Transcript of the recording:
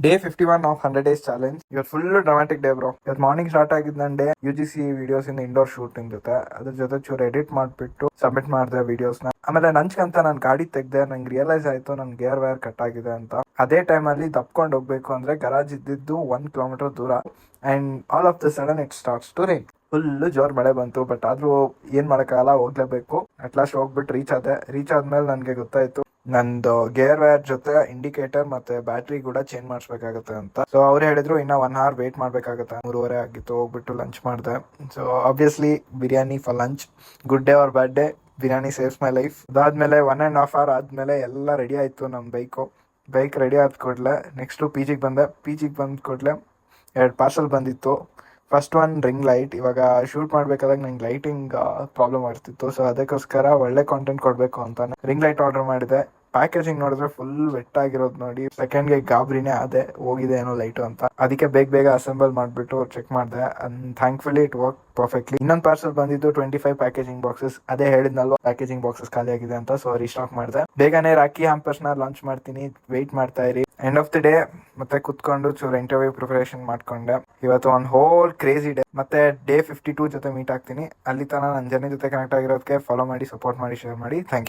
Day 51 of 100 days challenge. ಇವತ್ತು full dramatic day bro. ಇವತ್ತು morning start ಆಗಿದ್ದು ನನ್ನ ಡೇ UGC ವಿಡಿಯೋಸ್ ಇಂದ ಇಂಡೋರ್ ಶೂಟ್ ಜೊತೆ. ಅದ್ರ ಜೊತೆ ಚೂರು ಎಡಿಟ್ ಮಾಡ್ಬಿಟ್ಟು ಸಬ್ಮಿಟ್ ಮಾಡಿದೆ ವಿಡಿಯೋಸ್ನ. ಆಮೇಲೆ ಲಂಚ್ಗಂತ ನಾನು ಗಾಡಿ ತೆಗ್ದೆ. ನಂಗೆ ರಿಯಲೈಸ್ ಆಯ್ತು ನನ್ ಗೇರ್ ವೈರ್ ಕಟ್ ಆಗಿದೆ ಅಂತ. ಅದೇ ಟೈಮಲ್ಲಿ ದಪ್ಕೊಂಡು ಹೋಗ್ಬೇಕು ಅಂದ್ರೆ ಗರಾಜ್ ಇದ್ದಿದ್ದು 1 ಕಿಲೋಮೀಟರ್ ದೂರ. And all of the sudden it starts to rain. Full ಜೋರ್ ಮಳೆ ಬಂತು. ಬಟ್ ಆದ್ರೂ ಏನ್ ಮಾಡಕ್ಕಾಗಲ್ಲ, ಹೋಗ್ಲೇಬೇಕು. ಅಟ್ ಲಾಸ್ಟ್ ಹೋಗ್ಬಿಟ್ಟು ರೀಚ್ ಆದೆ. ರೀಚ್ ಆದ್ಮೇಲೆ ನನ್ಗೆ ಗೊತ್ತಾಯ್ತು ನಂದು ಗೇರ್ ವೈರ್ ಜೊತೆ ಇಂಡಿಕೇಟರ್ ಮತ್ತೆ ಬ್ಯಾಟ್ರಿ ಕೂಡ ಚೇಂಜ್ ಮಾಡಿಸ್ಬೇಕಾಗತ್ತೆ ಅಂತ. ಸೊ ಅವ್ರು ಹೇಳಿದ್ರು ಇನ್ನ 1 hour ವೇಟ್ ಮಾಡ್ಬೇಕಾಗತ್ತೆ. 3:30 ಆಗಿತ್ತು. ಹೋಗ್ಬಿಟ್ಟು ಲಂಚ್ ಮಾಡಿದೆ. So obviously biryani for lunch. Good day or bad day, biryani saves my life. ಅದಾದ್ಮೇಲೆ 1.5 hour ಆದ್ಮೇಲೆ ಎಲ್ಲ ರೆಡಿ ಆಯ್ತು. ನಮ್ ಬೈಕ್ ರೆಡಿ ಆದ ಕೂಡಲೇ ನೆಕ್ಸ್ಟ್ PGಗೆ ಬಂದೆ. PGಗೆ ಬಂದ ಕೂಡಲೇ 2 ಪಾರ್ಸಲ್ ಬಂದಿತ್ತು. First one ring light. ಇವಾಗ ಶೂಟ್ ಮಾಡ್ಬೇಕಾದಾಗ ನಂಗೆ ಲೈಟಿಂಗ್ ಪ್ರಾಬ್ಲಮ್ ಆಗ್ತಿತ್ತು. ಸೊ ಅದಕ್ಕೋಸ್ಕರ ಒಳ್ಳೆ ಕಾಂಟೆಂಟ್ ಕೊಡ್ಬೇಕು ಅಂತ ರಿಂಗ್ ಲೈಟ್ ಆರ್ಡರ್ ಮಾಡಿದೆ. ಪ್ಯಾಕೇಜಿಂಗ್ ನೋಡಿದ್ರೆ ಫುಲ್ ವೆಟ್ ಆಗಿರೋದು ನೋಡಿ ಸೆಕೆಂಡ್ಗೆ ಗಾಬರಿನೇ ಅದೇ ಹೋಗಿದೆ ಏನೋ ಲೈಟು ಅಂತ. ಅದಕ್ಕೆ ಬೇಗ ಅಸೆಂಬಲ್ ಮಾಡಿಬಿಟ್ಟು ಚೆಕ್ ಮಾಡಿದೆ. And thankfully it work perfectly. ಇನ್ನೊಂದು ಪಾರ್ಸಲ್ ಬಂದಿದ್ದು 25 ಪ್ಯಾಕೇಜಿಂಗ್ ಬಾಕ್ಸಸ್. ಅದೇ ಹೇಳಿದ್ನಲ್ವ ಪ್ಯಾಕೇಜಿಂಗ್ ಬಾಕ್ಸಸ್ ಖಾಲಿ ಆಗಿದೆ ಅಂತ. ಸೊ ರೀಸ್ಟಾಕ್ ಮಾಡಿದೆ. ಬೇಗನೆ ರಾಖಿ ಹ್ಯಾಂಪರ್ಸ್ ನ ಲಾಂಚ್ ಮಾಡ್ತೀನಿ. ವೆಯ್ಟ್ ಮಾಡ್ತಾ ಇರಿ. ಎಂಡ್ ಆಫ್ ದಿ ಡೇ ಮತ್ತೆ ಕುತ್ಕೊಂಡು ಚೂರು ಇಂಟರ್ವ್ಯೂ ಪ್ರಿಪರೇಷನ್ ಮಾಡ್ಕೊಂಡೆ. ಇವತ್ತು ಒಂದು ಹೋಲ್ ಕ್ರೇಜಿ ಡೇ. ಮತ್ತೆ ಡೇ 52 ಜೊತೆ ಮೀಟ್ ಆಗ್ತೀನಿ. ಅಲ್ಲಿ ತನಕ ನನ್ನ ಜರ್ನಿ ಜೊತೆ ಕನೆಕ್ಟ್ ಆಗಿರೋದಕ್ಕೆ ಫಾಲೋ ಮಾಡಿ, ಸಪೋರ್ಟ್ ಮಾಡಿ, ಶೇರ್ ಮಾಡಿ. Thank you.